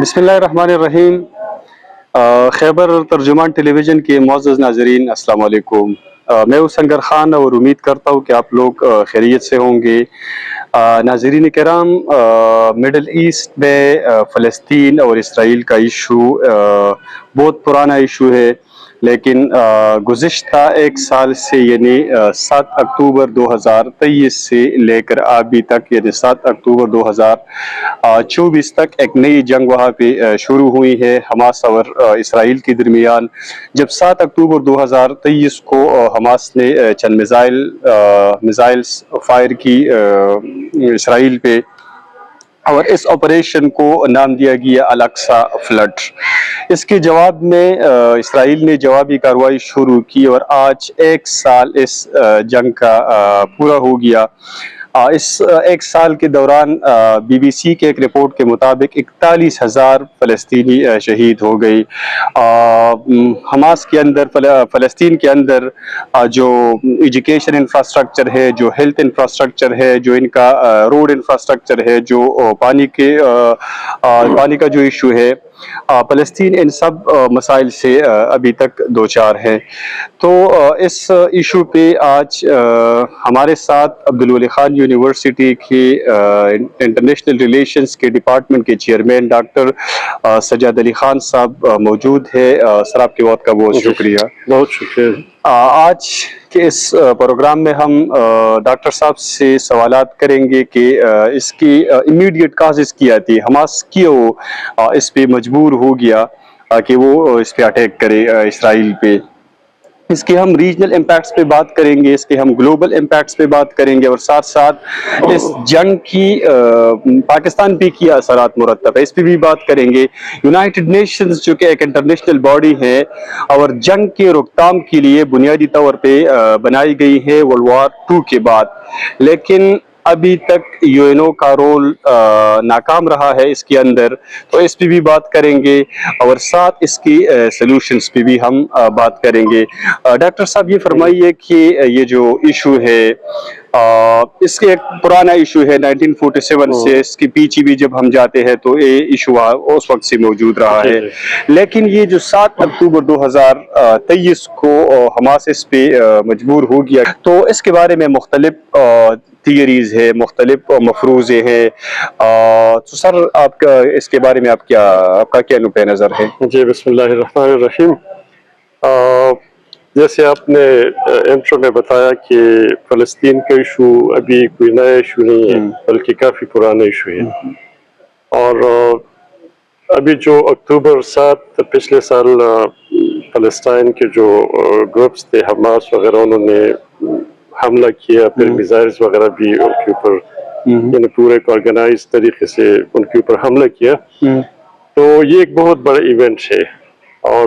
بسم اللہ الرحمن الرحیم۔ خیبر ترجمان ٹیلی ویژن کے معزز ناظرین، السلام علیکم۔ میں ہوں سنگر خان اور امید کرتا ہوں کہ آپ لوگ خیریت سے ہوں گے۔ ناظرین کرام، مڈل ایسٹ میں فلسطین اور اسرائیل کا ایشو بہت پرانا ایشو ہے، لیکن گزشتہ ایک سال سے یعنی 7 اکتوبر 2023 سے لے کر ابھی تک یعنی 7 اکتوبر 2024 تک ایک نئی جنگ وہاں پہ شروع ہوئی ہے حماس اور اسرائیل کے درمیان۔ جب 7 اکتوبر 2023 کو حماس نے چند میزائلز فائر کی اسرائیل پہ، اور اس آپریشن کو نام دیا گیا الاقصی فلڈ۔ اس کے جواب میں اسرائیل نے جوابی کارروائی شروع کی اور آج ایک سال اس جنگ کا پورا ہو گیا۔ اس ایک سال کے دوران بی بی سی کے ایک رپورٹ کے مطابق 41,000 فلسطینی شہید ہو گئی۔ حماس کے اندر، فلسطین کے اندر جو ایجوکیشن انفراسٹرکچر ہے، جو ہیلتھ انفراسٹرکچر ہے، جو ان کا روڈ انفراسٹرکچر ہے، جو پانی کا جو ایشو ہے، فلسطین ان سب مسائل سے ابھی تک دوچار ہے۔ تو اس ایشو پہ آج ہمارے ساتھ عبدالولی خان یونیورسٹی کے انٹرنیشنل ریلیشنز کے ڈپارٹمنٹ کے چیئرمین ڈاکٹر سجاد علی خان صاحب موجود ہے۔ سر، آپ کے وقت کا بہت شکریہ۔ بہت شکریہ۔ آج کے اس پروگرام میں ہم ڈاکٹر صاحب سے سوالات کریں گے کہ اس کی امیڈیٹ کازز کیا تھی، حماس کیوں اس پہ مجبور ہو گیا کہ وہ اس پہ اٹیک کرے اسرائیل پہ۔ اس کے ہم ریجنل امپیکٹس پہ بات کریں گے، اس کے ہم گلوبل امپیکٹس پہ بات کریں گے، اور ساتھ ساتھ اس جنگ کی پاکستان پہ کیا اثرات مرتب ہے، اس پہ بھی بات کریں گے۔ یونائٹڈ نیشنز جو کہ ایک انٹرنیشنل باڈی ہے اور جنگ کے روک تھام کے لیے بنیادی طور پہ بنائی گئی ہے ورلڈ وار 2 کے بعد، لیکن ابھی تک یو این او کا رول ناکام رہا ہے اس کے اندر، تو اس پہ بھی بات کریں گے، اور ساتھ اس کی سلوشنز پہ بھی ہم بات کریں گے۔ ڈاکٹر صاحب، یہ فرمائیے کہ یہ جو ایشو ہے، اس کے ایک پرانا ایشو ہے 1947 سے، اس کے پیچھے بھی جب ہم جاتے ہیں تو یہ ایشو اس وقت سے موجود رہا ہے، لیکن یہ جو 7 اکتوبر 2023 کو حماس اس پہ مجبور ہو گیا، تو اس کے بارے میں مختلف تھیوریز ہے، مختلف مفروضے ہیں۔ تو سر، آپ کا اس کے بارے میں آپ کا کیا نقطۂ نظر ہے؟ جی، بسم اللہ الرحمن الرحیم۔ جیسے آپ نے انٹرو میں بتایا کہ فلسطین کا ایشو ابھی کوئی نیا ایشو نہیں ہے، بلکہ کافی پرانا ایشو ہے، اور ابھی جو اکتوبر 7 پچھلے سال فلسطین کے جو گروپس تھے حماس وغیرہ، انہوں نے حملہ کیا، پھر میزائلز وغیرہ بھی ان کے اوپر، یعنی پورے آرگنائز طریقے سے ان کے اوپر حملہ کیا، تو یہ ایک بہت بڑا ایونٹ ہے، اور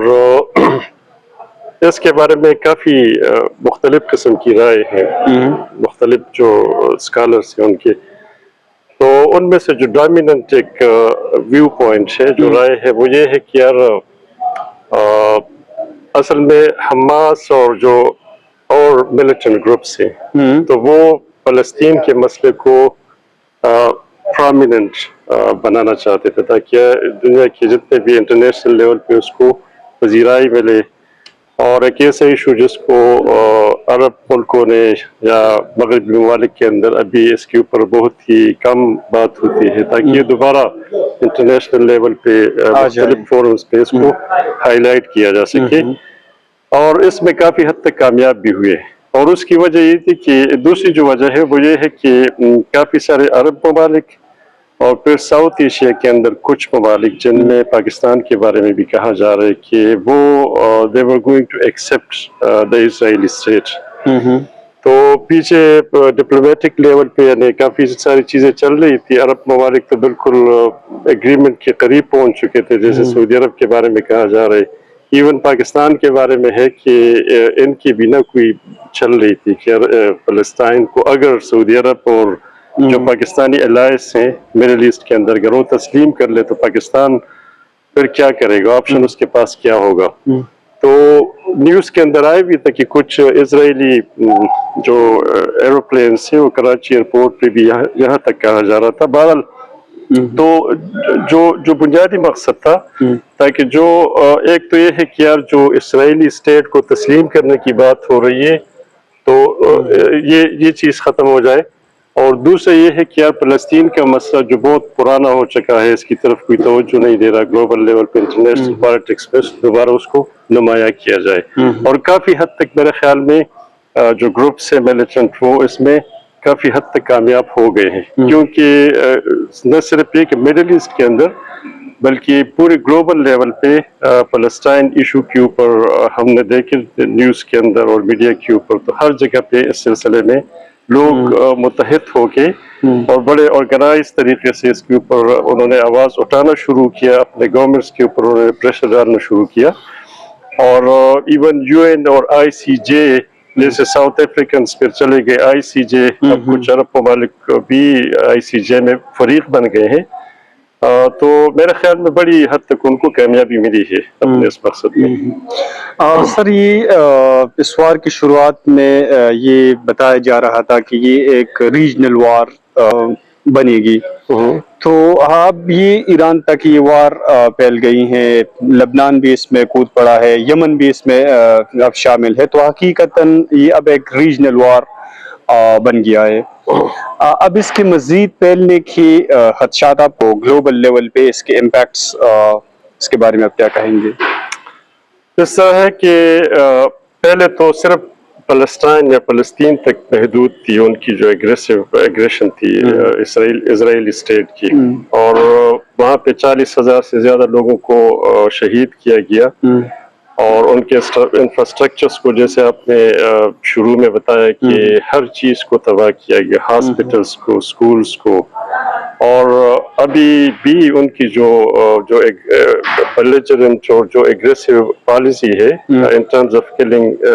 اس کے بارے میں کافی مختلف قسم کی رائے ہیں، مختلف جو اسکالرس ہیں ان کے، تو ان میں سے جو ڈومیننٹ ایک ویو پوائنٹ ہے، جو رائے ہے، وہ یہ ہے کہ یار اصل میں حماس اور جو اور ملیٹنٹ گروپس ہیں، تو وہ فلسطین کے مسئلے کو پرومیننٹ بنانا چاہتے تھے، تاکہ دنیا کے جتنے بھی انٹرنیشنل لیول پہ اس کو پذیرائی ملے، اور ایک ایسا ایشو جس کو عرب ملکوں نے یا مغربی ممالک کے اندر ابھی اس کے اوپر بہت ہی کم بات ہوتی ہے، تاکہ یہ دوبارہ انٹرنیشنل لیول پہ مختلف فورمز پہ اس کو ہائی لائٹ کیا جا سکے، اور اس میں کافی حد تک کامیاب بھی ہوئے۔ اور اس کی وجہ یہ تھی کہ دوسری جو وجہ ہے وہ یہ ہے کہ کافی سارے عرب ممالک اور پھر ساؤتھ ایشیا کے اندر کچھ ممالک، جن میں پاکستان کے بارے میں بھی کہا جا رہا ہے کہ وہ they were going to accept the Israeli state، تو پیچھے ڈپلومیٹک لیول پہ یعنی کافی ساری چیزیں چل رہی تھی، عرب ممالک تو بالکل ایگریمنٹ کے قریب پہنچ چکے تھے، جیسے سعودی عرب کے بارے میں کہا جا رہا ہے، ایون پاکستان کے بارے میں ہے کہ ان کی بھی نہ کوئی چل رہی تھی کہ فلسطین کو اگر سعودی عرب اور جو پاکستانی الائنس ہیں مڈل ایسٹ کے اندر اگر وہ تسلیم کر لے تو پاکستان پھر کیا کرے گا، آپشن اس کے پاس کیا ہوگا۔ تو نیوز کے اندر آئے بھی تھا کہ کچھ اسرائیلی جو ایروپلینس ہیں وہ کراچی ایئرپورٹ پہ بھی یہاں تک کہا جا رہا تھا۔ بہرحال تو جو بنیادی مقصد تھا تاکہ جو ایک تو یہ ہے کہ یار جو اسرائیلی اسٹیٹ کو تسلیم کرنے کی بات ہو رہی ہے تو یہ چیز ختم ہو جائے، اور دوسرا یہ ہے کہ یار فلسطین کا مسئلہ جو بہت پرانا ہو چکا ہے، اس کی طرف کوئی توجہ نہیں دے رہا گلوبل لیول پہ، انٹرنیشنل پالیٹکس میں، دوبارہ اس کو نمایاں کیا جائے۔ اور کافی حد تک میرے خیال میں جو گروپس ہے ملیٹنٹ وہ اس میں کافی حد تک کامیاب ہو گئے ہیں، کیونکہ نہ صرف یہ کہ مڈل ایسٹ کے اندر بلکہ پورے گلوبل لیول پہ فلسطین ایشو کے اوپر ہم نے دیکھے نیوز کے اندر اور میڈیا کے اوپر، تو ہر جگہ پہ اس سلسلے میں لوگ متحد ہو کے اور بڑے آرگنائز طریقے سے اس کے اوپر انہوں نے آواز اٹھانا شروع کیا، اپنے گورنمنٹس کے اوپر انہوں نے پریشر ڈالنا شروع کیا، اور ایون یو این اور آئی سی جے جیسے ساؤتھ افریکنس پھر چلے گئے آئی سی جے، اب کچھ عرب ممالک بھی آئی سی جے میں فریق بن گئے ہیں، تو میرے خیال میں بڑی حد تک ان کو کامیابی ملی ہے اپنے اس مقصد میں۔ سر یہ اس وار کی شروعات میں یہ بتایا جا رہا تھا کہ یہ ایک ریجنل وار بنے گی، تو اب یہ ایران تک یہ وار پھیل گئی ہیں، لبنان بھی اس میں کود پڑا ہے، یمن بھی اس میں اب شامل ہے، تو حقیقتاً یہ اب ایک ریجنل وار بن گیا ہے۔ اب اس کے مزید پھیلنے کی خدشات آپ کو گلوبل لیول پہ اس کے امپیکٹس، اس کے بارے میں آپ کیا کہیں گے؟ اس طرح ہے کہ پہلے تو صرف فلسطین یا فلسطین تک محدود تھی ان کی جو ایگریشن تھی اسرائیلی اسٹیٹ کی، اور وہاں پہ 40,000 سے زیادہ لوگوں کو شہید کیا گیا، اور ان کے انفراسٹرکچرز کو جیسے آپ نے شروع میں بتایا کہ ہر چیز کو تباہ کیا گیا، ہاسپٹلز کو، سکولز کو، اور ابھی بھی ان کی جو بیلیجرنٹ اور جو ایگریسو پالیسی ہے in terms of killing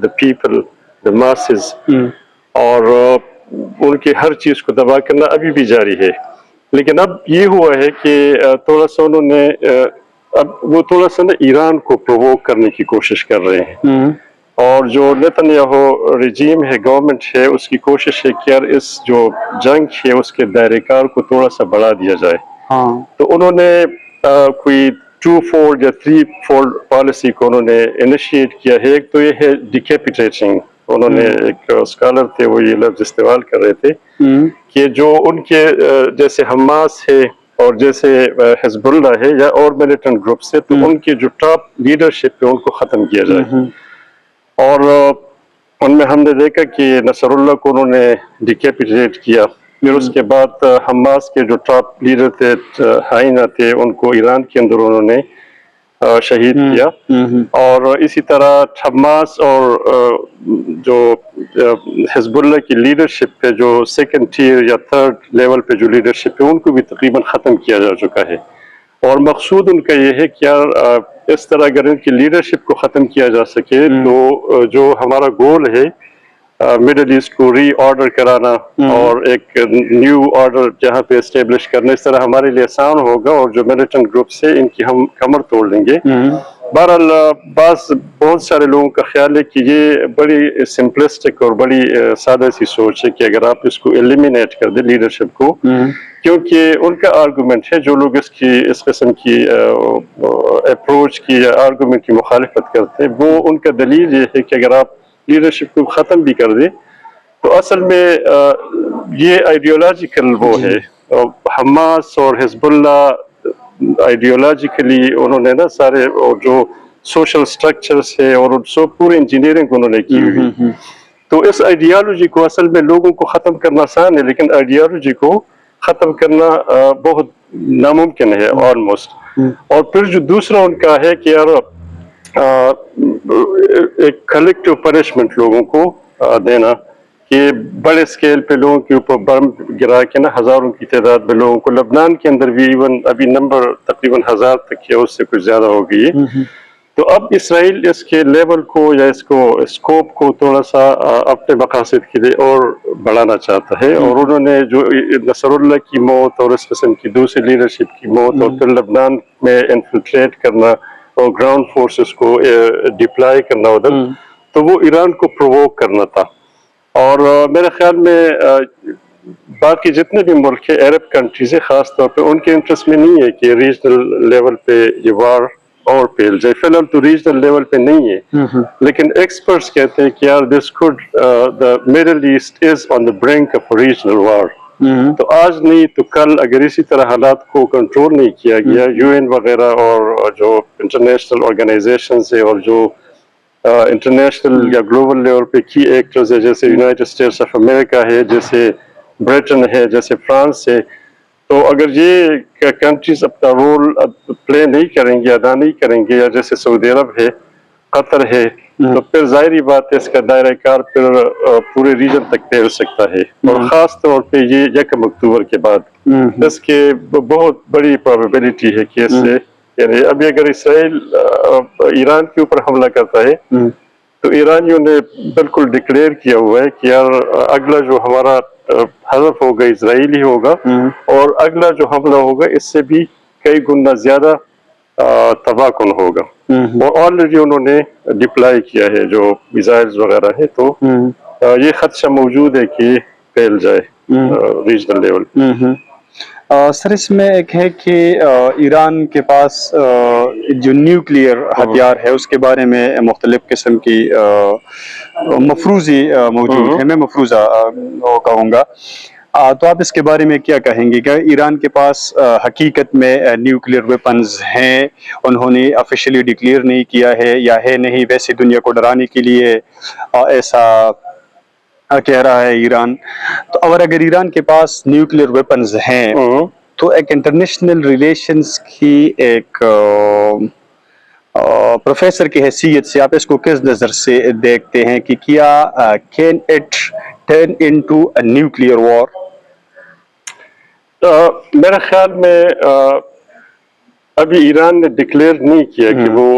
the people, the masses، اور ان کی ہر چیز کو تباہ کرنا ابھی بھی جاری ہے، لیکن اب یہ ہوا ہے کہ تھوڑا سا انہوں نے اب وہ تھوڑا سا ایران کو پرووک کرنے کی کوشش کر رہے ہیں، اور جو نیتنیاہو رجیم ہے، گورنمنٹ ہے، اس کی کوشش ہے کہ یار اس جو جنگ ہے اس کے دائرہ کار کو تھوڑا سا بڑھا دیا جائے، تو انہوں نے کوئی 2 فولڈ یا 3 فولڈ پالیسی کو انہوں نے انیشیٹ کیا ہے۔ ایک تو یہ ہے ڈیکیپیٹیشن، انہوں نے ایک اسکالر تھے وہ یہ لفظ استعمال کر رہے تھے کہ جو ان کے جیسے حماس ہے اور جیسے حزب اللہ ہے یا اور ملیٹنٹ گروپس ہے، تو ان کے جو ٹاپ لیڈرشپ ہے ان کو ختم کیا جائے، اور ان میں ہم نے دیکھا کہ نصر اللہ کو انہوں نے ڈیکیپیٹیٹ کیا، پھر اس کے بعد حماس کے جو ٹاپ لیڈر تھے ہائینہ تھے ان کو ایران کے اندر انہوں نے شہید کیا، اور اسی طرح حماس اور جو حزب اللہ کی لیڈرشپ پہ جو سیکنڈ ٹیئر یا تھرڈ لیول پہ جو لیڈرشپ ہے ان کو بھی تقریباً ختم کیا جا چکا ہے، اور مقصود ان کا یہ ہے کہ یار اس طرح اگر ان کی لیڈرشپ کو ختم کیا جا سکے تو جو ہمارا گول ہے مڈل ایسٹ کو ری آرڈر کرانا اور ایک نیو آرڈر جہاں پہ اسٹیبلش کرنا، اس طرح ہمارے لیے آسان ہوگا، اور جو ملیٹنٹ گروپس ہیں ان کی ہم کمر توڑ لیں گے۔ بہرحال بہت سارے لوگوں کا خیال ہے کہ یہ بڑی سمپلسٹک اور بڑی سادہ سی سوچ ہے کہ اگر آپ اس کو ایلیمینیٹ کر دیں لیڈرشپ کو، کیونکہ ان کا آرگومنٹ ہے، جو لوگ اس قسم کی اپروچ کی یا آرگومنٹ کی مخالفت کرتے ہیں، وہ ان کا دلیل یہ ہے کہ اگر آپ لیڈرشپ کو ختم بھی کر دیں تو اصل میں یہ آئیڈیولوجیکل وہ ہے، حماس اور حزب اللہ آئیڈیولوجیکلی انہوں نے نا سارے جو سوشل سٹرکچرز ہے اور پوری انجینئرنگ انہوں نے کی ہوئی، تو اس آئیڈیالوجی کو اصل میں لوگوں کو ختم کرنا آسان ہے، لیکن آئیڈیالوجی کو ختم کرنا بہت ناممکن ہے آلموسٹ۔ اور پھر جو دوسرا ان کا ہے کہ یار ایک کلیکٹیو پنشمنٹ لوگوں کو دینا، کہ بڑے اسکیل پہ لوگوں کے اوپر بم گرا کے نا ہزاروں کی تعداد میں لوگوں کو، لبنان کے اندر بھی ایون ابھی نمبر تقریباً 1000 تک ہے، اس سے کچھ زیادہ ہو گئی ہے، تو اب اسرائیل اس کے لیول کو یا اس کو اسکوپ کو تھوڑا سا اپنے مقاصد کے لیے اور بڑھانا چاہتا ہے، اور انہوں نے جو نصر اللہ کی موت اور اس قسم کی دوسری لیڈرشپ کی موت اور پھر لبنان میں انفلٹریٹ کرنا اور گراؤنڈ فورسز کو ڈپلائی کرنا ادھر، تو وہ ایران کو پرووک کرنا تھا، اور میرے خیال میں باقی جتنے بھی ملک ہیں عرب کنٹریز ہیں خاص طور پہ ان کے انٹرسٹ میں نہیں ہے کہ ریجنل لیول پہ یہ وار اور پھیل جائے. فی الحال تو ریجنل لیول پہ نہیں ہے, لیکن ایکسپرٹس کہتے ہیں کہ یار this could the middle east is on the brink of regional war. تو آج نہیں تو کل اگر اسی طرح حالات کو کنٹرول نہیں کیا گیا, یو این وغیرہ اور جو انٹرنیشنل آرگنائزیشنز ہیں اور جو انٹرنیشنل یا گلوبل لیول پہ کی ایکٹرز ہے جیسے یونائٹڈ اسٹیٹس آف امریکہ ہے, جیسے برٹن ہے, جیسے فرانس ہے, تو اگر یہ کنٹریز اپنا رول پلے نہیں کریں گے, ادا نہیں کریں گے, یا جیسے سعودی عرب ہے, قطر ہے, تو پھر ظاہری بات ہے اس کا دائرہ کار پھر پورے ریجن تک پھیل سکتا ہے. اور خاص طور پہ یہ 1 اکتوبر کے بعد اس کے بہت بڑی پروبیبلٹی ہے کہ اس سے, یعنی ابھی اگر اسرائیل ایران کے اوپر حملہ کرتا ہے تو ایرانیوں نے بالکل ڈکلیئر کیا ہوا ہے کہ یار اگلا جو ہمارا ہدف ہوگا اسرائیلی ہوگا, اور اگلا جو حملہ ہوگا اس سے بھی کئی گنا زیادہ تباہ کن ہوگا. اور آلریڈی انہوں نے ڈپلائی کیا ہے جو میزائلز وغیرہ ہے, تو یہ خدشہ موجود ہے کہ پھیل جائے ریجنل لیول. سر اس میں ایک ہے کہ ایران کے پاس جو نیوکلیئر ہتھیار ہے اس کے بارے میں مختلف قسم کی مفروضی موجود ہے, میں مفروضہ کہوں گا, تو آپ اس کے بارے میں کیا کہیں گے؟ کہ ایران کے پاس حقیقت میں نیوکلیئر ویپنز ہیں, انہوں نے آفیشلی ڈکلیئر نہیں کیا ہے, یا ہے نہیں, ویسے دنیا کو ڈرانے کے لیے ایسا کہہ رہا ہے ایران؟ تو اگر ایران کے پاس نیوکلیئر ویپنز ہیں تو ایک انٹرنیشنل ریلیشنز کی ایک پروفیسر کی حیثیت سے آپ اس کو کس نظر سے دیکھتے ہیں کہ کیا can it turn into a nuclear war? میرے خیال میں ابھی ایران نے ڈکلیئر نہیں کیا کہ وہ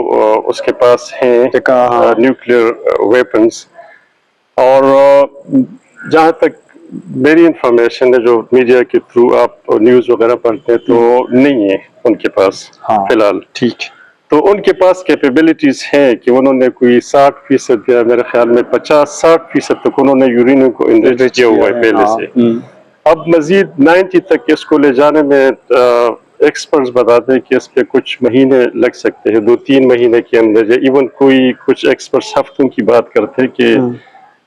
اس کے پاس ہیں نیوکلیئر ویپنز, اور جہاں تک میری انفارمیشن ہے جو میڈیا کے تھرو آپ نیوز وغیرہ پڑھتے ہیں تو نہیں ہے ان کے پاس فی الحال. ٹھیک, تو ان کے پاس کیپیبلٹیز ہیں کہ انہوں نے کوئی 60% یا میرے خیال میں 50-60% تک انہوں نے یورینیم کو انرچ کیا ہوا ہے پہلے سے. اب مزید 90 تک اس کو لے جانے میں ایکسپرٹس بتاتے ہیں کہ اس پہ کچھ مہینے لگ سکتے ہیں, 2-3 مہینے کے اندر, یا ایون کچھ ایکسپرٹس ہفتوں کی بات کرتے ہیں کہ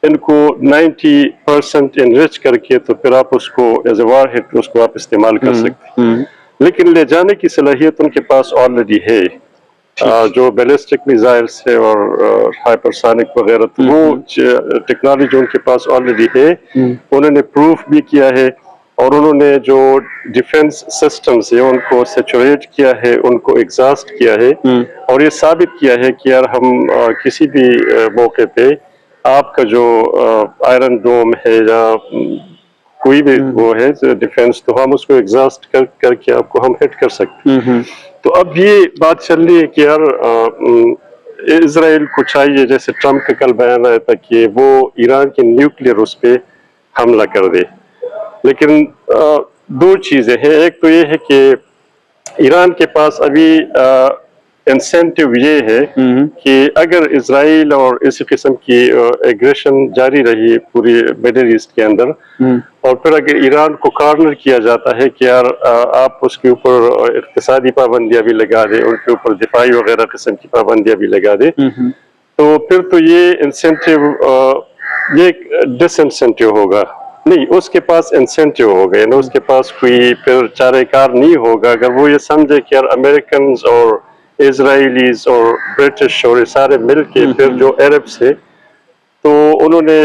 ان کو 90% انرچ کر کے تو پھر آپ اس کو ایز اے وار ہیڈ اس کو آپ استعمال کر سکتے ہیں. لیکن لے جانے کی صلاحیت ان کے پاس آلریڈی ہے, جو بیلسٹک میزائلس ہے اور ہائپرسونک وغیرہ, تو وہ ٹیکنالوجی ان کے پاس آلریڈی ہے. انہوں نے پروف بھی کیا ہے, اور انہوں نے جو ڈیفنس سسٹمز ہیں ان کو سیچوریٹ کیا ہے, ان کو ایگزاسٹ کیا ہے, اور یہ ثابت کیا ہے کہ یار ہم کسی بھی موقع پہ آپ کا جو آئرن ڈوم ہے یا کوئی بھی وہ ہے ڈیفنس, تو ہم اس کو ایگزاسٹ کر کے آپ کو ہم ہٹ کر سکتے ہیں. تو اب یہ بات چل رہی ہے کہ یار اسرائیل کو چاہیے, جیسے ٹرمپ کا کل بیان آیا تھا کہ وہ ایران کے نیوکلیئر اس پہ حملہ کر دے. لیکن 2 چیزیں ہیں, ایک تو یہ ہے کہ ایران کے پاس ابھی انسینٹیو یہ ہے کہ اگر اسرائیل اور اسی قسم کی ایگریشن جاری رہی پوری مڈل ایسٹ کے اندر, اور پھر اگر ایران کو کارنر کیا جاتا ہے کہ یار آپ اس کے اوپر اقتصادی پابندیاں بھی لگا دیں, ان کے اوپر دفاعی وغیرہ قسم کی پابندیاں بھی لگا دیں, تو پھر تو یہ انسینٹیو یہ ڈس انسینٹیو ہوگا. نہیں, اس کے پاس انسینٹیو ہوگا, یعنی اس کے پاس کوئی پھر چارہ کار نہیں ہوگا اگر وہ یہ سمجھے کہ یار امریکنز اور اسرائیلیز اور برٹش اور سارے مل کے پھر جو عربس ہے تو انہوں نے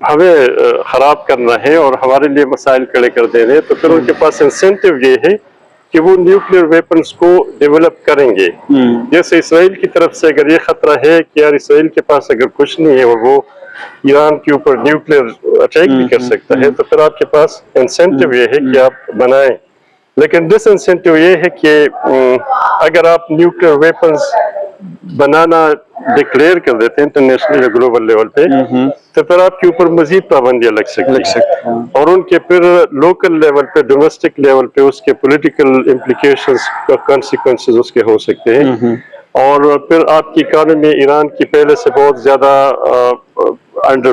ہمیں خراب کرنا ہے اور ہمارے لیے مسائل کھڑے کر دے رہے ہیں, تو پھر ان کے پاس انسینٹیو یہ ہے کہ وہ نیوکلیئر ویپنز کو ڈیولپ کریں گے. جیسے اسرائیل کی طرف سے اگر یہ خطرہ ہے کہ یار اسرائیل کے پاس اگر کچھ نہیں ہے اور وہ ایران کے اوپر نیوکلیئر اٹیک بھی کر سکتا ہے, تو پھر آپ کے پاس انسینٹیو یہ ہے کہ آپ بنائیں. لیکن ڈس انسینٹیو یہ ہے کہ اگر آپ نیوکلیئر ویپنز بنانا ڈکلیئر کر دیتے ہیں انٹرنیشنل یا گلوبل لیول پہ, تو پھر آپ کے اوپر مزید پابندیاں لگ سکتی ہیں, اور ان کے پھر لوکل لیول پہ, ڈومیسٹک لیول پہ اس کے پولیٹیکل امپلیکیشنز کانسیکوینسز اس کے ہو سکتے ہیں. اور پھر آپ کی اکانومی ایران کی پہلے سے بہت زیادہ under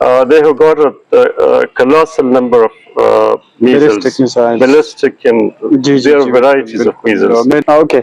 they have got a colossal number of Ballistic missiles. ballistic and there are varieties of missiles. Okay.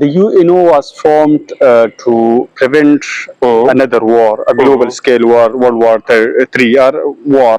the UNO was formed to prevent another war, a global scale war, World War III or war.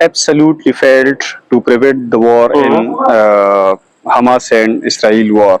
absolutely failed to prevent the war in Hamas and Israel war.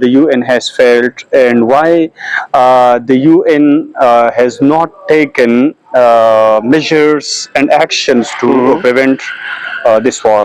the UN has failed and why the UN has not taken measures and actions to prevent this war?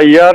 IR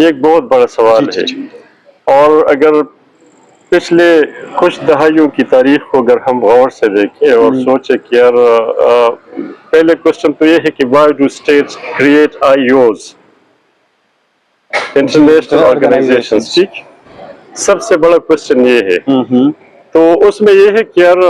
یہ ایک بہت بڑا سوال ہے. اور اگر پچھلے کچھ دہائیوں کی تاریخ کو اگر ہم غور سے دیکھیں اور سوچیں کہ یار پہلے کوشچن تو یہ ہے کہ why do states create IOs international organisations. ٹھیک, سب سے بڑا کوشچن یہ ہے. تو اس میں یہ ہے کہ یار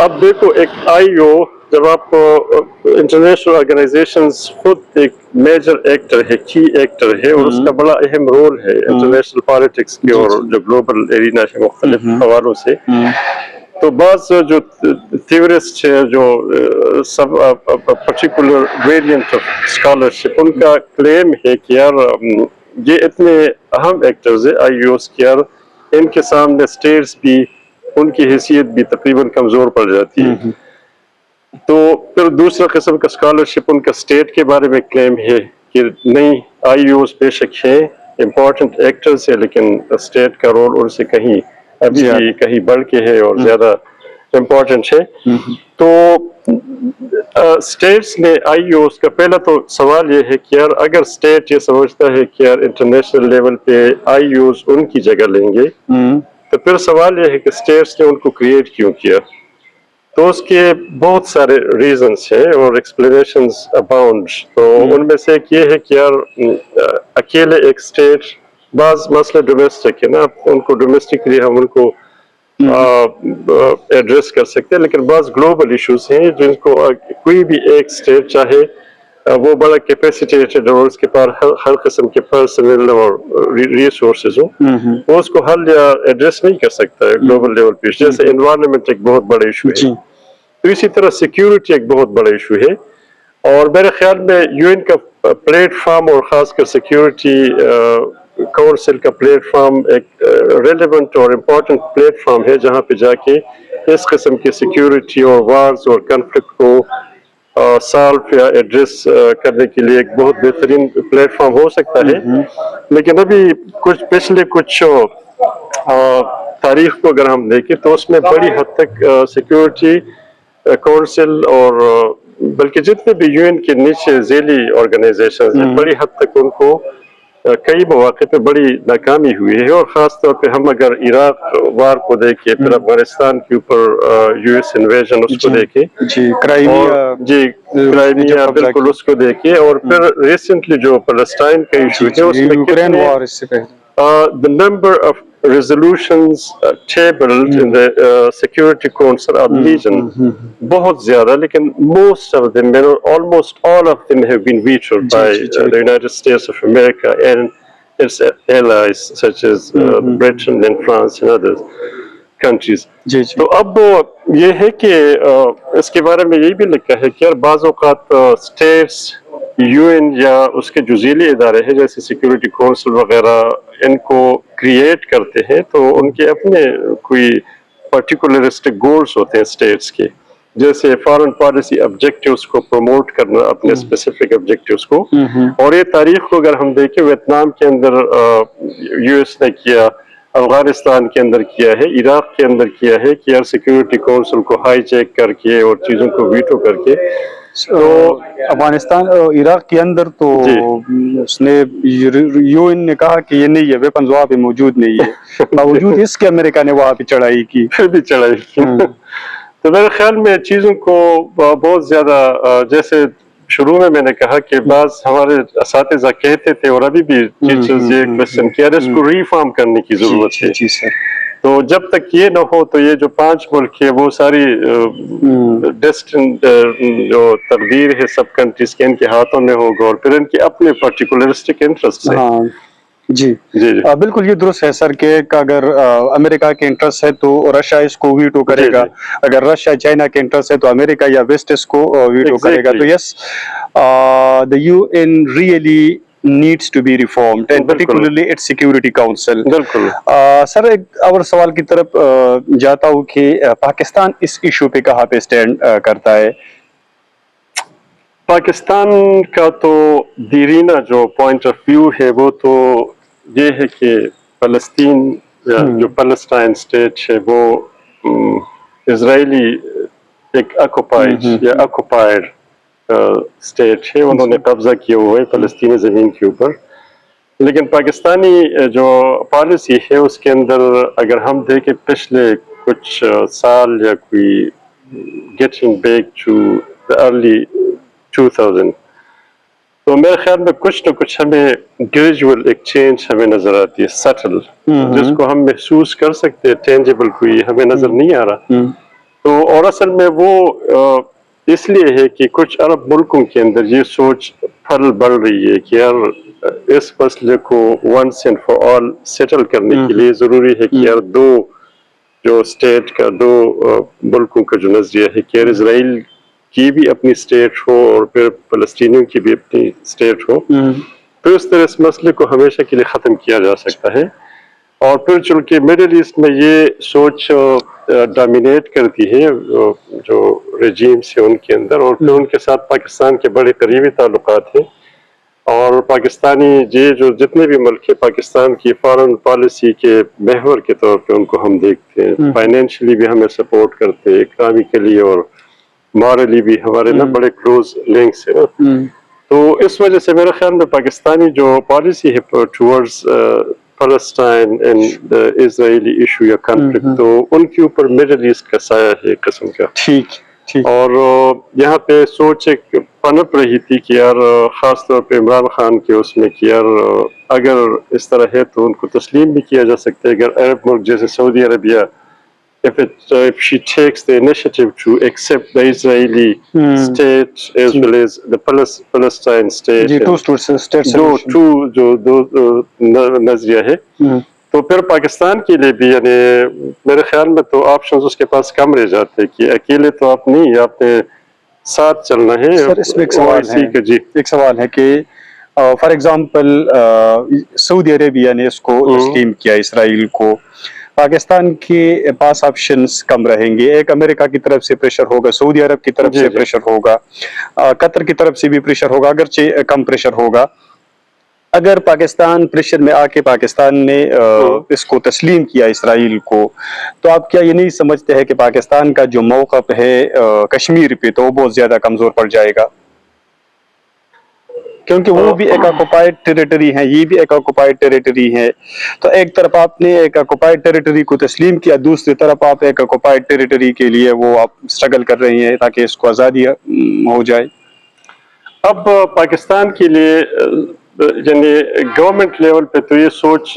اب دیکھو ایک IO جب آپ انٹرنیشنل آرگنائزیشنز خود ایک میجر ایکٹر ہے, کی ایکٹر ہے, اور اس کا بڑا اہم رول ہے انٹرنیشنل پالیٹکس کے اور جو گلوبل ایرینا ہے مختلف حوالوں سے. تو بعض جو تھیورسٹ ہے, جو سب پرٹیکولر ویریئنٹ آف اسکالرشپ, ان کا کلیم ہے کہ یار یہ اتنے اہم ایکٹرز ہیں IOs کہ یار ان کے سامنے اسٹیٹس بھی, ان کی حیثیت بھی تقریباً کمزور پڑ جاتی ہے. تو پھر دوسرا قسم کا اسکالرشپ ان کا اسٹیٹ کے بارے میں کلیم ہے کہ نہیں, IOs بے شک ہیں امپورٹنٹ ایکٹرز ہیں, لیکن اسٹیٹ کا رول ان سے کہیں ابھی بھی کہیں بڑھ کے ہے اور زیادہ امپورٹنٹ ہے. تو اسٹیٹس نے IOs کا پہلا تو سوال یہ ہے کہ یار اگر اسٹیٹ یہ سمجھتا ہے کہ یار انٹرنیشنل لیول پہ IOs ان کی جگہ لیں گے, تو پھر سوال یہ ہے کہ اسٹیٹس نے ان کو کریٹ کیوں کیا. تو اس کے بہت سارے ریزنس ہیں اور ایکسپلینیشنز اباؤنڈ. تو ان میں سے ایک یہ ہے کہ یار اکیلے ایک اسٹیٹ, بعض مسئلے ڈومیسٹک ہے نا, ان کو ڈومیسٹکلی ہم ان کو ایڈریس کر سکتے ہیں, لیکن بعض گلوبل ایشوز ہیں جن کو کوئی بھی ایک اسٹیٹ چاہے وہ بڑا کیپیسیٹیڈ اور اس کے پاس ہر قسم کے پرسنل اور ریسورسز ہوں, وہ اس کو حل یا ایڈریس نہیں کر سکتا ہے گلوبل لیول پہ. جیسے انوائرمنٹ ایک بہت بڑا ایشو ہے, تو اسی طرح سیکیورٹی ایک بہت بڑا ایشو ہے. اور میرے خیال میں UN کا پلیٹ فارم اور خاص کر سیکیورٹی کونسل کا پلیٹ فارم ایک ریلیونٹ اور امپورٹنٹ پلیٹ فارم ہے, جہاں پہ جا کے اس قسم کی سیکیورٹی اور وارز اور کنفلکٹ کو سالو یا ایڈریس کرنے کے لیے ایک بہت بہترین پلیٹ فارم ہو سکتا ہے. لیکن ابھی پچھلے کچھ تاریخ کو اگر ہم دیکھیں تو اس میں بڑی حد تک سیکیورٹی کونسل اور بلکہ جتنے بھی UN کے نیچے ذیلی آرگنائزیشنز ہیں, بڑی حد تک ان کو کئی مواقع پہ بڑی ناکامی ہوئی ہے. اور خاص طور پہ ہم اگر عراق وار کو دیکھیں, پھر افغانستان کے اوپر US انویژن اس کو دیکھیں, کرائمیا بالکل اس کو دیکھیں, اور پھر ریسنٹلی جو فلسطین کا ایشو ہے اس میں کتنے the number of resolutions tabled in the Security Council of the region بہت زیادہ, لیکن most of them, almost all of them have been vetoed by the United States of America and its allies such as Britain and France and other countries. تو اب یہ ہے کہ اس کے بارے میں یہی بھی لکھا ہے کہ یار بعض اوقات اسٹیٹس UN یا اس کے جو ذیلی ادارے ہیں جیسے سیکیورٹی کونسل وغیرہ ان کو کریٹ کرتے ہیں, تو ان کے اپنے کوئی پرٹیکولرسٹک گولز ہوتے ہیں اسٹیٹس کے, جیسے فارن پالیسی آبجیکٹیوز کو پروموٹ کرنا, اپنے اسپیسیفک آبجیکٹیوز کو. اور یہ تاریخ کو اگر ہم دیکھیں, ویتنام کے اندر US نے کیا, افغانستان کے اندر کیا ہے, عراق کے اندر کیا ہے کہ یار سیکیورٹی کونسل کو ہائی جیک کر کے اور چیزوں کو ویٹو کر کے. تو افغانستان عراق کے اندر تو اس نے UN نے کہا کہ یہ نہیں ہے, ویپنز وہاں پہ موجود نہیں ہے, باوجود اس کے امریکہ نے وہاں پہ چڑھائی کی, پھر بھی چڑھائی کی. تو میرے خیال میں چیزوں کو بہت زیادہ, جیسے شروع میں نے کہا کہ بعض ہمارے اساتذہ کہتے تھے اور ابھی بھی ٹیچرز یہ کوشچن کیا اس کو ریفارم کرنے کی ضرورت ہے. تو جب تک یہ نہ ہو تو یہ جو 5 ملک ہے وہ ساری ڈیسٹنڈ جو تقدیر ہے سب کنٹریز کے ان کے ہاتھوں میں ہوگا, اور پھر ان کے اپنے پرٹیکولرسٹک انٹرسٹ ہیں. جی بالکل یہ درست ہے سر کہ اگر امریکہ کے انٹرسٹ ہے تو رشیا اس کو ویٹو کرے گا, اگر رشیا چائنا کے انٹرسٹ ہے تو امریکہ یا ویسٹ اس کو ویٹو کرے گا. تو یس, the UN really needs to be reformed and particularly its Security Council. سر ایک اور سوال کی طرف جاتا ہوں کہ پاکستان اس ایشو پہ کہاں پہ اسٹینڈ کرتا ہے؟ پاکستان کا تو دیرینہ جو پوائنٹ آف ویو ہے وہ تو یہ ہے کہ فلسطین جو فلسطین اسٹیٹ ہے وہ اسرائیلی ایک آکوپائڈ اسٹیٹ ہے, انہوں نے قبضہ کیا ہوا ہے فلسطینی زمین کے اوپر. لیکن پاکستانی جو پالیسی ہے اس کے اندر اگر ہم دیکھیں پچھلے کچھ سال یا کوئی گیٹنگ بیک ٹو ارلی 2000 تو میرے خیال میں کچھ نہ کچھ ہمیں گریجول ایک چینج ہمیں نظر آتی ہے سٹل، جس کو ہم محسوس کر سکتے ہیں، ٹینجیبل کوئی ہمیں نظر نہیں آ رہا. تو اور اصل میں وہ اس لیے ہے کہ کچھ عرب ملکوں کے اندر یہ سوچ پھل بڑھ رہی ہے کہ یار اس مسئلے کو once and for all settle کرنے کے لیے ضروری ہے کہ یار دو جو اسٹیٹ کا، دو ملکوں کا جو نظریہ ہے کہ یار اسرائیل کی بھی اپنی اسٹیٹ ہو اور پھر فلسطینیوں کی بھی اپنی اسٹیٹ ہو، پھر اس طرح اس مسئلے کو ہمیشہ کے لیے ختم کیا جا سکتا ہے. اور پھر چونکہ مڈل ایسٹ میں یہ سوچ ڈومینیٹ کرتی ہے جو رجیمس ہیں ان کے اندر، اور پھر ان کے ساتھ پاکستان کے بڑے قریبی تعلقات ہیں. اور پاکستانی جو جتنے بھی ملک ہیں پاکستان کی فارن پالیسی کے محور کے طور پہ ان کو ہم دیکھتے ہیں، فائنینشلی بھی ہمیں سپورٹ کرتے ہیں، اکنامکلی اور مورلی بھی ہمارے نا بڑے کلوز لنکس ہیں. تو اس وجہ سے میرے خیال میں پاکستانی جو پالیسی ہے ٹورڈز فلسطین اینڈ اسرائیلی ایشو یا کانفلکٹ، تو ان کے اوپر مڈل ایسٹ کا سایہ ہے ایک قسم کا. اور یہاں پہ سوچ ایک پنپ رہی تھی کہ یار خاص طور پہ عمران خان کے اس میں کہ یار اگر اس طرح ہے تو ان کو تسلیم بھی کیا جا سکتا ہے. اگر عرب ملک جیسے سعودی Arabia if she takes the initiative to accept the Israeli state as well as the Palestine state, دو نظریہ ہے، تو پھر پاکستان کے لیے بھی یعنی میرے خیال میں تو آپشنز اس کے پاس کم رہ جاتے کہ اکیلے تو آپ نہیں، آپ نے ساتھ چلنا ہے. سر اس میں ایک سوال ہے کہ فار ایگزامپل سعودی عربیہ نے اس کو تسلیم کیا اسرائیل کو، پاکستان کے پاس آپشنز کم رہیں گے. ایک امریکہ کی طرف سے پریشر ہوگا، سعودی عرب کی طرف سے پریشر ہوگا، قطر کی طرف سے بھی پریشر ہوگا، اگرچہ کم پریشر ہوگا. اگر پاکستان پریشر میں آ کے پاکستان نے اس کو تسلیم کیا اسرائیل کو، تو آپ کیا یہ نہیں سمجھتے ہیں کہ پاکستان کا جو موقف ہے کشمیر پہ تو وہ بہت زیادہ کمزور پڑ جائے گا؟ کیونکہ وہ بھی ایک آکوپائڈ ٹیریٹری ہے، یہ بھی ایک آکوپائڈ ٹیریٹری ہے. تو ایک طرف آپ نے ایک آکوپائڈ ٹیریٹری کو تسلیم کیا، دوسری طرف آپ ایک آکوپائڈ ٹیریٹری کے لیے وہ آپ اسٹرگل کر رہی ہیں تاکہ اس کو آزادی ہو جائے. اب پاکستان کے لیے یعنی گورنمنٹ لیول پہ تو یہ سوچ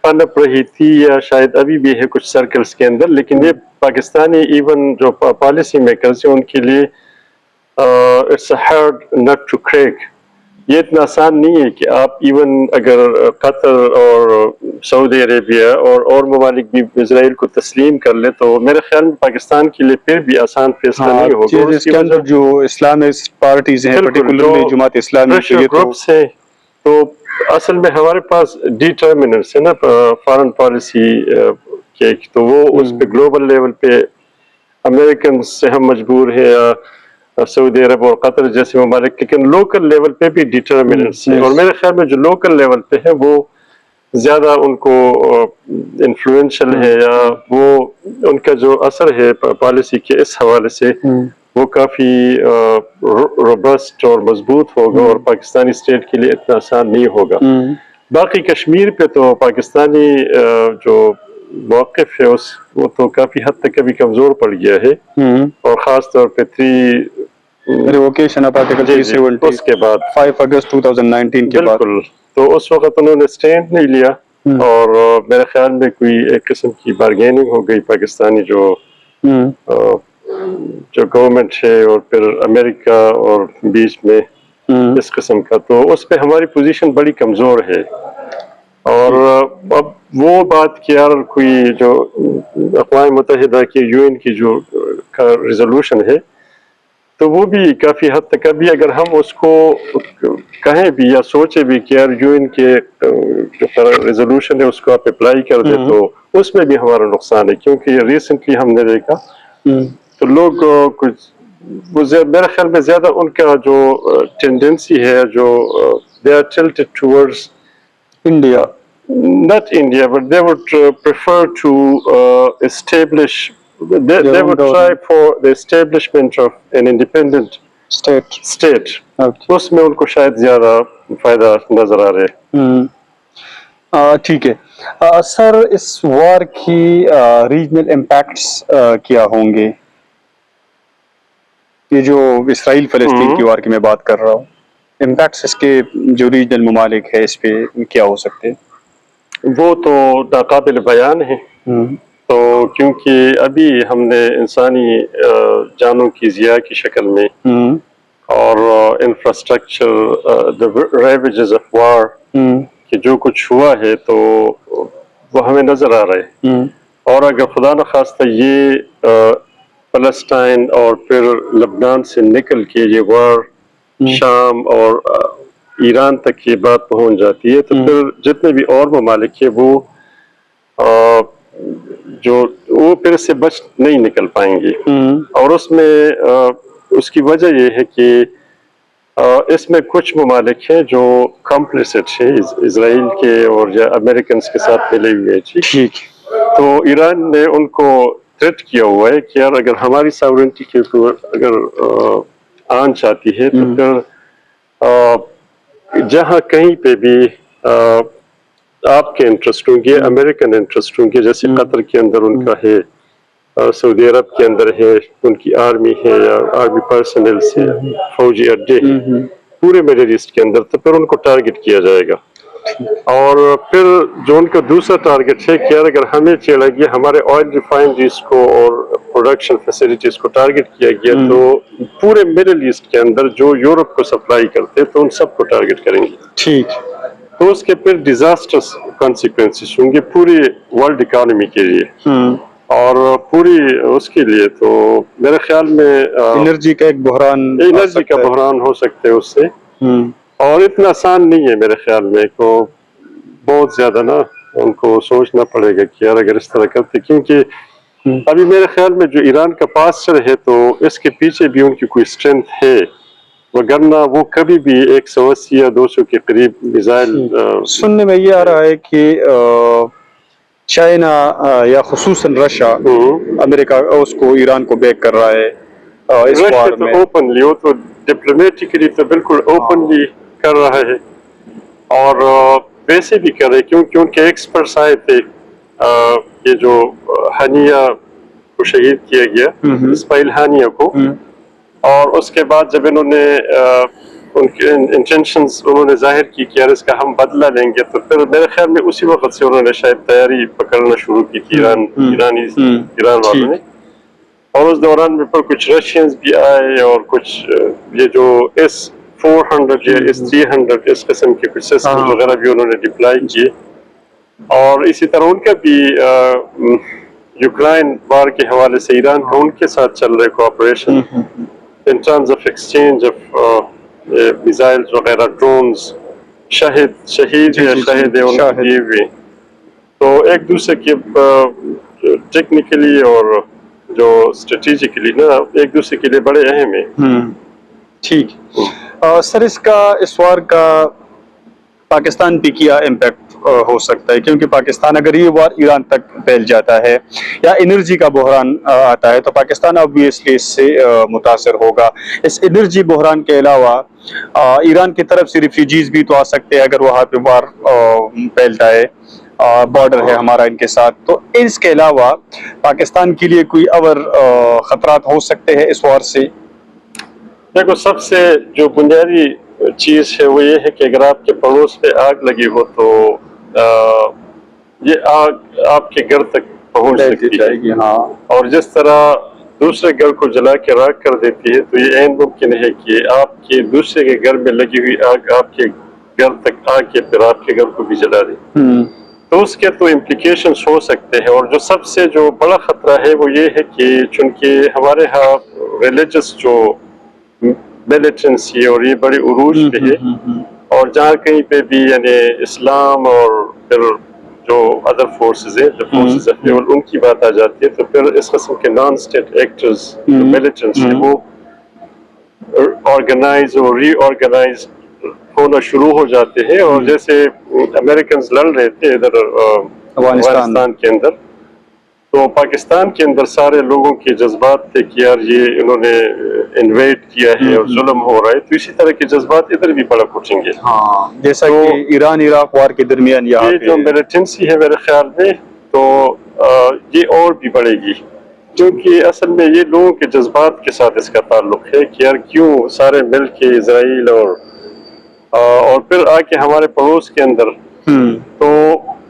پنپ رہی تھی یا شاید ابھی بھی ہے کچھ سرکلز کے اندر، لیکن یہ پاکستانی ایون جو پالیسی میکرز ہیں ان کے لیے it's a hard nut to crack. یہ اتنا آسان نہیں ہے کہ آپ ایون اگر قطر اور سعودی عربیہ اور ممالک بھی اسرائیل کو تسلیم کر لے تو میرے خیال میں پاکستان کے لیے پھر بھی آسان فیصلہ نہیں ہوگا. اس کے اندر جو اسلامسٹ پارٹیز ہیں، پرٹیکولرلی جماعت اسلامی، گروپس ہیں، تو اصل میں ہمارے پاس ڈیٹرمنٹس ہیں نا فارن پالیسی کے، تو وہ اس پہ گلوبل لیول پہ امریکن سے ہم مجبور ہیں یا سعودی عرب اور قطر جیسے ممالک، لیکن لوکل لیول پہ بھی ڈیٹرمنٹس ہیں. اور میرے خیال میں جو لوکل لیول پہ ہے وہ زیادہ ان کو انفلوئنشل ہے، یا وہ ان کا جو اثر ہے پالیسی کے اس حوالے سے وہ کافی روبسٹ اور مضبوط ہوگا، اور پاکستانی اسٹیٹ کے لیے اتنا آسان نہیں ہوگا. باقی کشمیر پہ تو پاکستانی جو موقف ہے وہ تو کافی حد تک ابھی کمزور پڑ گیا ہے، اور خاص طور پہ ریووکیشن آف آرٹیکل 370 اس کے بعد 5 اگست 2019 کے بعد، بالکل، تو اس وقت انہوں نے اسٹینڈ نہیں لیا، اور میرے خیال میں کوئی ایک قسم کی بارگیننگ ہو گئی پاکستانی جو گورنمنٹ ہے اور پھر امریکہ اور بیچ میں اس قسم کا، تو اس پہ ہماری پوزیشن بڑی کمزور ہے. اور اب وہ بات کہ یار کوئی جو اقوام متحدہ کی UN کی جو ریزولوشن ہے تو وہ بھی کافی حد تک ابھی اگر ہم اس کو کہیں بھی یا سوچے بھی کہ یار UN کے جو ریزولوشن ہے اس کو آپ اپلائی کر دیں تو اس میں بھی ہمارا نقصان ہے، کیونکہ ریسنٹلی ہم نے دیکھا تو لوگ کچھ میرے خیال میں زیادہ ان کا جو ٹینڈنسی ہے جو they are tilted towards India, not India, but they would prefer to establish, they would try for the establishment of an independent state. اس میں ان کو شاید زیادہ فائدہ نظر آ رہے. ٹھیک ہے سر، اس وار کی ریجنل امپیکٹس کیا ہوں گے؟ یہ جو اسرائیل فلسطین کی وار کی میں بات کر رہا ہوں، امپیکٹس اس کے جو ریجنل ممالک ہے اس پہ کیا ہو سکتے ہیں؟ وہ تو ناقابل بیان ہے. تو کیونکہ ابھی ہم نے انسانی جانوں کی ضیاع کی شکل میں اور انفراسٹرکچر ریویجز آف وار کہ جو کچھ ہوا ہے تو وہ ہمیں نظر آ رہا ہے. اور اگر خدا نخواستہ یہ فلسطین اور پھر لبنان سے نکل کے یہ وار شام اور ایران تک یہ بات پہنچ جاتی ہے تو پھر جتنے بھی اور ممالک ہیں وہ پھر اس سے بچ نہیں نکل پائیں گے. اور اس میں اس کی وجہ یہ ہے کہ اس میں کچھ ممالک ہیں جو کمپلیسٹ ہیں اسرائیل کے اور یا امریکنز کے ساتھ ملے ہوئے ہیں. تو ایران نے ان کو تھریٹ کیا ہوا ہے کہ یار اگر ہماری ساورنٹی کے اوپر اگر آن چاہتی ہے تو پھر جہاں کہیں پہ بھی آپ کے انٹرسٹ ہوں گے، امریکن انٹرسٹ ہوں گے، جیسے قطر کے اندر ان کا ہے، سعودی عرب کے اندر ہے، ان کی آرمی ہے یا آرمی پرسنل سے فوجی اڈے ہیں پورے میڈل ایسٹ کے اندر، تو پھر ان کو ٹارگٹ کیا جائے گا. اور پھر جو ان کا دوسرا ٹارگٹ ہے کہ اگر ہمیں چلا گیا ہمارے آئل ریفائنریز کو اور پروڈکشن فیسلٹیز کو ٹارگٹ کیا گیا تو پورے مڈل ایسٹ کے اندر جو یورپ کو سپلائی کرتے تو ان سب کو ٹارگٹ کریں گے. ٹھیک. تو اس کے پھر ڈیزاسٹرس کانسیکوینسز ہوں گے پوری ورلڈ اکانومی کے لیے اور پوری اس کے لیے. تو میرے خیال میں انرجی کا ایک بحران ہو سکتا ہے اس سے. اور اتنا آسان نہیں ہے میرے خیال میں، کو بہت زیادہ نا ان کو سوچنا پڑے گا کہ یار اگر اس طرح کرتے، کیونکہ ابھی میرے خیال میں جو ایران کا پاسچر ہے تو اس کے پیچھے بھی ان کی کوئی اسٹرینتھ ہے، وگرنہ وہ کبھی بھی 180 یا 200 کے قریب میزائل. سننے میں یہ آ رہا ہے کہ چائنا یا خصوصاً رشیا امریکہ اس کو ایران کو بیک کر رہا ہے اس وار میں. اوپنلی وہ تو ڈپلومیٹکلی تو بالکل اوپنلی کر رہا ہے اور ویسے بھی کر رہے کیونکہ ان کے ایکسپرٹس آئے تھے. یہ جو ہانیہ کو شہید کیا گیا، اسماعیل ہانیہ کو، اور اس کے بعد جب انہوں نے ان کے انٹینشنز انہوں نے ظاہر کی کہ یار اس کا ہم بدلہ لیں گے، تو پھر میرے خیال میں اسی وقت سے انہوں نے شاید تیاری پکڑنا شروع کی تھی ایران والوں نے. اور اس دوران میں پر کچھ رشینز بھی آئے اور کچھ یہ جو S-400 یا S-300 اس قسم کے کچھ سسٹم وغیرہ بھی انہوں نے ڈپلائی کیے. اور اسی طرح ان کا بھی یوکرائن وار کے حوالے سے ایران کا ان کے ساتھ چل رہے cooperation in terms of exchange of missiles وغیرہ، ڈرونز، شہید ان کو دیے ہوئے. تو ایک دوسرے کے ٹیکنیکلی اور جو اسٹریٹجیکلی نا ایک دوسرے کے لیے بڑے اہم ہیں. ٹھیک. سر اس وار کا پاکستان پہ کیا امپیکٹ ہو سکتا ہے؟ کیونکہ پاکستان اگر یہ وار ایران تک پھیل جاتا ہے یا انرجی کا بحران آتا ہے تو پاکستان obviously اس سے متاثر ہوگا. اس انرجی بحران کے علاوہ ایران کی طرف سے ریفیوجیز بھی تو آ سکتے ہیں اگر وہاں پہ وار پھیلتا ہے، بارڈر ہے ہمارا ان کے ساتھ. تو اس کے علاوہ پاکستان کے لیے کوئی اور خطرات ہو سکتے ہیں اس وار سے؟ دیکھو، سب سے جو بنیادی چیز ہے وہ یہ ہے کہ اگر آپ کے پڑوس پہ آگ لگی ہو تو یہ آگ آپ کے گھر تک پہنچ سکتی ہے. اور جس طرح دوسرے گھر کو جلا کے راکھ کر دیتی ہے تو یہ عین ممکن ہے کہ آپ کے دوسرے کے گھر میں لگی ہوئی آگ آپ کے گھر تک آ کے پھر آپ کے گھر کو بھی جلا دے. تو اس کے تو امپلیکیشنز ہو سکتے ہیں. اور جو سب سے جو بڑا خطرہ ہے وہ یہ ہے کہ چونکہ ہمارے ہاں ریلیجس جو ملیٹنسی اور یہ بڑے عروج پہ ہے، اور جہاں کہیں پہ بھی یعنی اسلام اور پھر جو ادر فورسز ہیں، جو فورسز ان کی بات آ جاتی ہے تو پھر اس قسم کے نان اسٹیٹ ایکٹرز جو ملیٹنٹس ہیں وہ آرگنائز اور ری آرگنائز ہونا شروع ہو جاتے ہیں. اور جیسے امریکنز لڑ رہے تھے ادھر افغانستان کے اندر، تو پاکستان کے اندر سارے لوگوں کے جذبات تھے کہ یار یہ انہوں نے انویڈ کیا ہے اور ظلم ہو رہا ہے، تو اسی طرح کے جذبات ادھر بھی بڑک اٹھیں گے. ہاں جیسا کہ ایران عراق وار کے درمیان یہاں یہ پہ جو ملیٹنسی ہے میرے خیال میں تو یہ اور بھی بڑھے گی، کیونکہ اصل میں یہ لوگوں کے جذبات کے ساتھ اس کا تعلق ہے کہ یار کیوں سارے مل کے اسرائیل اور پھر آ کے ہمارے پڑوس کے اندر، تو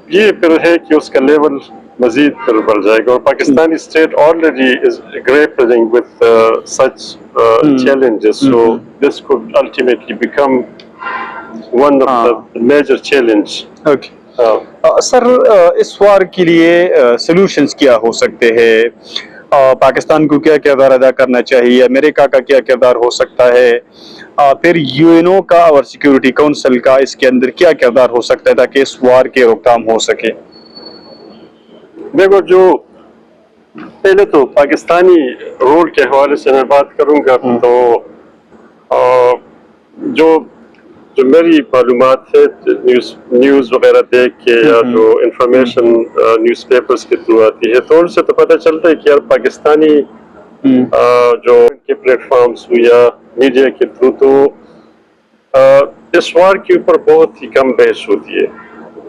یہ پھر ہے کہ اس کا لیول مزید پھر بڑھ جائے گا. اور Pakistani state already is grappling with such challenges, so this could ultimately become one of the major challenge. Okay sir, اس وار کے لیے سولوشنز کیا ہو سکتے ہیں؟ پاکستان کو کیا کردار ادا کرنا چاہیے؟ امریکہ کا کیا کردار ہو سکتا ہے؟ پھر یو این او کا اور سیکیورٹی کونسل کا اس کے اندر کیا کردار ہو سکتا ہے تاکہ اس وار کی روک تھام ہو سکے؟ دیکھو، جو پہلے تو پاکستانی رول کے حوالے سے میں بات کروں گا تو جو میری معلومات ہے نیوز وغیرہ دیکھ کے یا جو انفارمیشن نیوز پیپرز کے تھرو آتی ہے تو ان سے تو پتہ چلتا ہے کہ یار پاکستانی جو ان کے پلیٹ فارمز یا میڈیا کے تھرو تو اس وار کے اوپر بہت ہی کم بحث ہوتی ہے.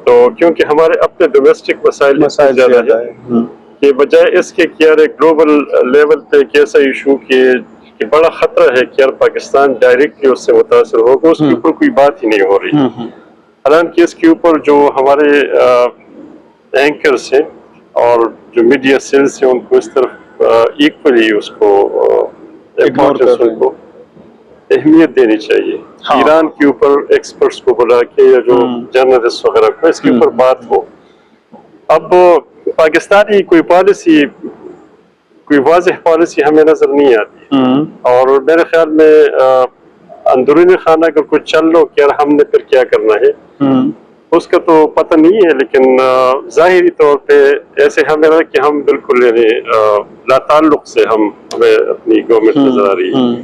تو کیونکہ ہمارے اپنے ڈومیسٹک مسائل زیادہ ہیں کہ بجائے اس کے کہ یار ایک گلوبل لیول پہ ایک ایسا ایشو کہ بڑا خطرہ ہے کہ یار پاکستان ڈائریکٹلی اس سے متاثر ہوگا، اس کے اوپر کوئی بات ہی نہیں ہو رہی. حالانکہ اس کے اوپر جو ہمارے اینکرز ہیں اور جو میڈیا سیلز ہیں ان کو اس طرف ایکولی اس کو امپورٹنس، ان کو اہمیت دینی چاہیے. ایران کے اوپر ایکسپرٹس کو بلا کے یا جو جرنلسٹ وغیرہ کو اس کے اوپر بات ہو. اب پاکستانی کوئی پالیسی، کوئی واضح پالیسی ہمیں نظر نہیں آتی، اور میرے خیال میں اندرونی خانہ اگر کچھ چل لو کہ یار ہم نے پھر کیا کرنا ہے اس کا تو پتہ نہیں ہے، لیکن ظاہری طور پہ ایسے ہمیں رہا کہ ہم بالکل یعنی لا تعلق سے ہمیں اپنی گورنمنٹ نظر آ رہی ہے.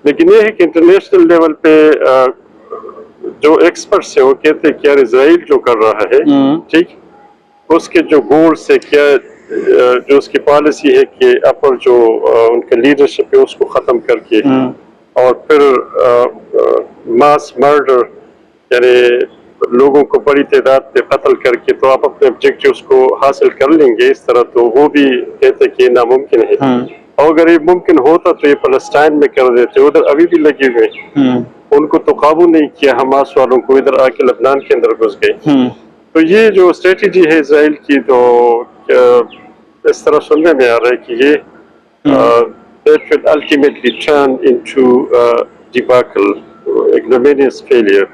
لیکن یہ ہے کہ انٹرنیشنل لیول پہ جو ایکسپرٹس ہیں وہ کہتے ہیں کہ یار اسرائیل جو کر رہا ہے ٹھیک، اس کے جو گولز ہے، کیا جو اس کی پالیسی ہے کہ اپر جو ان کا لیڈرشپ ہے اس کو ختم کر کے اور پھر ماس مرڈر یعنی لوگوں کو بڑی تعداد پہ قتل کر کے تو آپ اپنے آبجیکٹیوز کو حاصل کر لیں گے اس طرح، تو وہ بھی کہتے کہ یہ ناممکن ہے. اور اگر یہ ممکن ہوتا تو یہ فلسطین میں کر دیتے، ادھر ابھی بھی لگے ہوئے، ان کو تو قابو نہیں کیا حماس والوں کو، ادھر آ کے لبنان کے اندر گھس گئے. تو یہ جو اسٹریٹجی ہے اسرائیل کی تو اس طرح سننے میں آ رہا ہے کہ یہ that will ultimately turn into debacle, ignominious failure.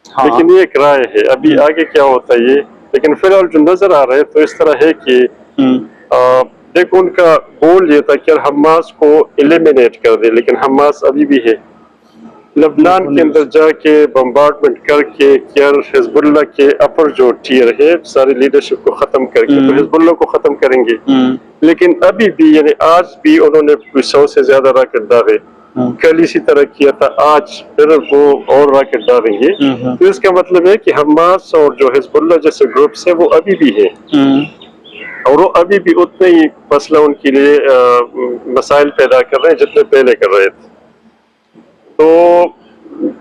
لیکن یہ ایک رائے ہے، ابھی آگے کیا ہوتا ہے یہ، لیکن فی الحال جو نظر آ رہا ہے تو اس طرح ہے کہ دیکھو ان کا گول یہ تھا کہ حماس کو ایلیمینیٹ کر دے، لیکن حماس ابھی بھی ہے. لبنان کے اندر جا کے بمبارڈمنٹ کر کے حزب اللہ کے اپر جو ٹیئر ہے ساری لیڈرشپ کو ختم کر کے تو حزب اللہ کو ختم کریں گے. لیکن ابھی بھی یعنی آج بھی انہوں نے 100 سے زیادہ راکٹ داغے، کل اسی طرح کیا تھا، آج پھر وہ اور راکٹ ڈالیں گے. تو اس کا مطلب ہے کہ حماس اور جو حزب اللہ جیسے گروپس ہیں وہ ابھی بھی ہیں، اور وہ ابھی بھی اتنے ہی مسئلہ ان کے لیے مسائل پیدا کر رہے ہیں جتنے پہلے کر رہے تھے. تو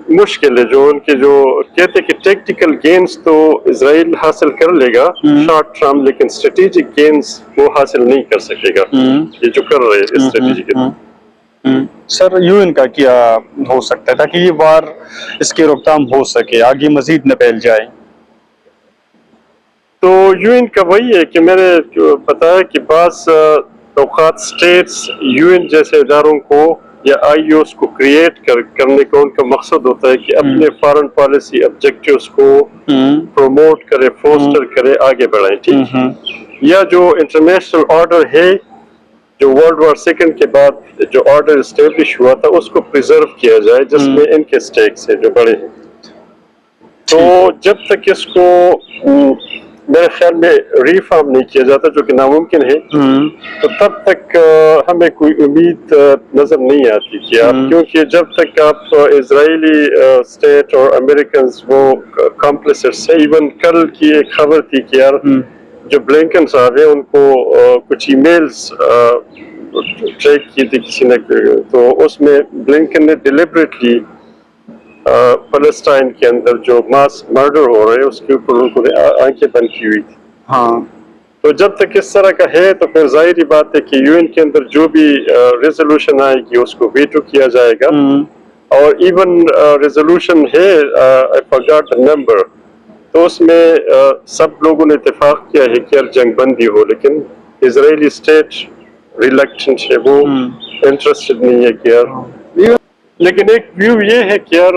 مشکل ہے جو ان کے جو کہتے کہ ٹیکٹیکل گینز تو اسرائیل حاصل کر لے گا شارٹ ٹرم، لیکن اسٹریٹجک گینز وہ حاصل نہیں کر سکے گا یہ جو کر رہے ہیں اسٹریٹجی کے. سر یو این کا کیا ہو سکتا ہے تاکہ یہ وار اس کی روک تھام ہو سکے، آگے مزید نہ پھیل جائے؟ تو یو این کا وہی ہے کہ میں نے بتایا کہ بعض اوقات اسٹیٹس یو این جیسے اداروں کو یا آئی اوز کو کریٹ کرنے کا ان کا مقصد ہوتا ہے کہ اپنے فارن پالیسی آبجیکٹیوز کو پروموٹ کرے، فوسٹر کرے، آگے بڑھائیں. ٹھیک، یا جو انٹرنیشنل آرڈر ہے جو ورلڈ وار سیکنڈ کے بعد جو آرڈر اسٹیبلش ہوا تھا اس کو پریزرو کیا جائے جس میں ان کے سٹیکس ہیں جو بڑے ہیں. تو جب تک اس کو میرے خیال میں ریفارم نہیں کیا جاتا جو کہ ناممکن ہے تو تب تک ہمیں کوئی امید نظر نہیں آتی کہ آپ، کیونکہ جب تک آپ اسرائیلی اسٹیٹ اور امریکنز وہ کمپلیسٹس ہیں. ایون کل کی ایک خبر تھی کہ یار جو بلنکن صاحب ہیں ان کو کچھ ای میلز ٹریک کی تھی کسی نے, تو اس میں بلنکن نے ڈیلیبریٹلی فلسطین کے اندر جو ماس مرڈر ہو رہے ہیں اس کے اوپر ان کو آنکھیں بند کی ہوئی تھی. ہاں تو جب تک اس طرح کا ہے تو پھر ظاہری بات ہے کہ یو این کے اندر جو بھی ریزولوشن آئے گی اس کو ویٹو کیا جائے گا. اور ایون ریزولوشن ہے I forgot the number, تو اس میں سب لوگوں نے اتفاق کیا ہے کہ یار جنگ بندی ہو, لیکن اسرائیلی اسٹیٹ ریلیکٹنٹ ہے, وہ انٹرسٹڈ نہیں ہے کہ یار. لیکن ایک ویو یہ ہے کہ یار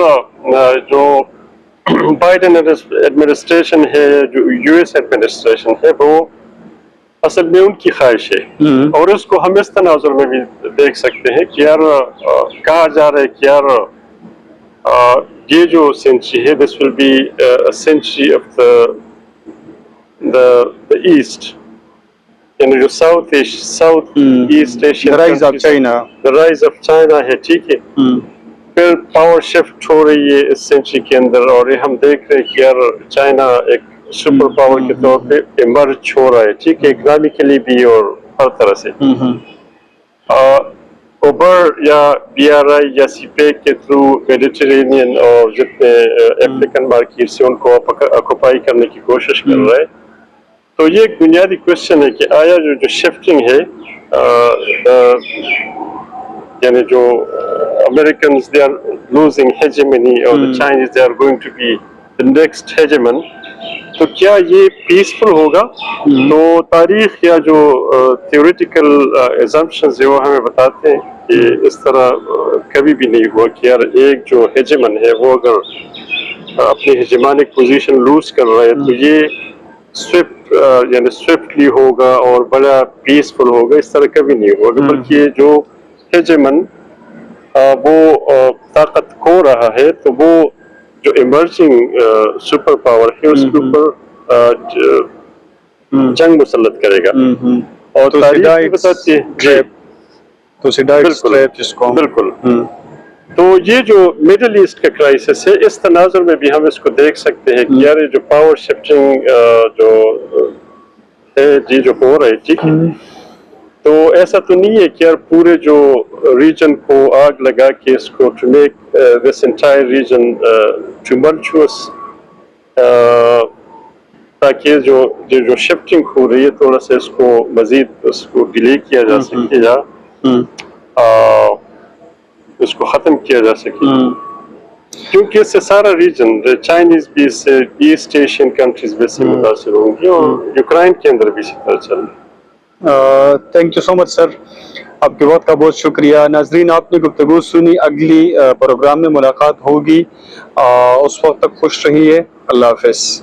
جو بائیڈن ایڈمنسٹریشن ہے, جو یو ایس ایڈمنسٹریشن ہے, وہ اصل میں ان کی خواہش ہے, اور اس کو ہم اس تناظر میں بھی دیکھ سکتے ہیں کہ یار کہا جا رہا ہے کہ یار یہ جو سینچری ہے this will be century of the east, یعنی جو south east Asian rise of China, rise of China ہے, ٹھیک ہے. پھر پاور شفٹ ہو رہی ہے اس سینچری کے اندر, اور یہ ہم دیکھ رہے ہیں کہ یار چائنا ایک سپر پاور کے طور پہ ایمرج ہو رہا ہے, ٹھیک ہے, اکنامکلی بھی اور ہر طرح سے. اوبر یا بی آر آئی یا سی پیک کے تھرو میڈیٹرینین اور جتنے افریقن مارکیٹ سے ان کو آکوپائی کرنے کی کوشش کر رہا ہے. تو یہ ایک بنیادی کوشچن ہے کہ آیا جو شفٹنگ ہے, یعنی جو Americans they are losing hegemony or the Chinese they are going to be the next hegemon, تو کیا یہ پیسفل ہوگا؟ تو تاریخ یا جو تھیوریٹیکل ایزمپشنز ہیں وہ ہمیں بتاتے ہیں کہ اس طرح کبھی بھی نہیں ہوا کہ یار ایک جو ہیجمن ہے وہ اگر اپنی ہیجمانک پوزیشن لوز کر رہا ہے تو یہ یعنی سوئفٹلی ہوگا اور بڑا پیسفل ہوگا, اس طرح کبھی نہیں ہوگا. بلکہ جو ہیجمن وہ طاقت کھو رہا ہے تو وہ جو ایمرجنگ سپر پاور ہے اس کے اوپر جنگ مسلط کرے گا. اور تاریخ بھی بتاتی ہے بالکل. تو یہ جو مڈل ایسٹ کا کرائسس ہے, اس تناظر میں بھی ہم اس کو دیکھ سکتے ہیں کہ یار جو پاور شفٹنگ جو ہے جی جو ہو رہا ہے, ٹھیک ہے, تو ایسا تو نہیں ہے کہ یار پورے جو ریجن کو آگ لگا کے اس کو to make this entire region tumultuous, تاکہ جو شفٹنگ ہو رہی ہے تھوڑا سا اس کو مزید اس کو ڈیلے کیا جا سکے یا اس کو ختم کیا جا سکے, کیونکہ اس سے سارا ریجن چائنیز بھی اس سے ایسٹ ایشین کنٹریز بھی سے متاثر ہوں گی, اور یوکرائن کے اندر بھی اسی طرح چل رہا ہے. تھینک یو سو مچ سر, آپ کے وقت کا بہت شکریہ. ناظرین آپ نے گفتگو سنی, اگلی پروگرام میں ملاقات ہوگی, اس وقت تک خوش رہیے, اللہ حافظ.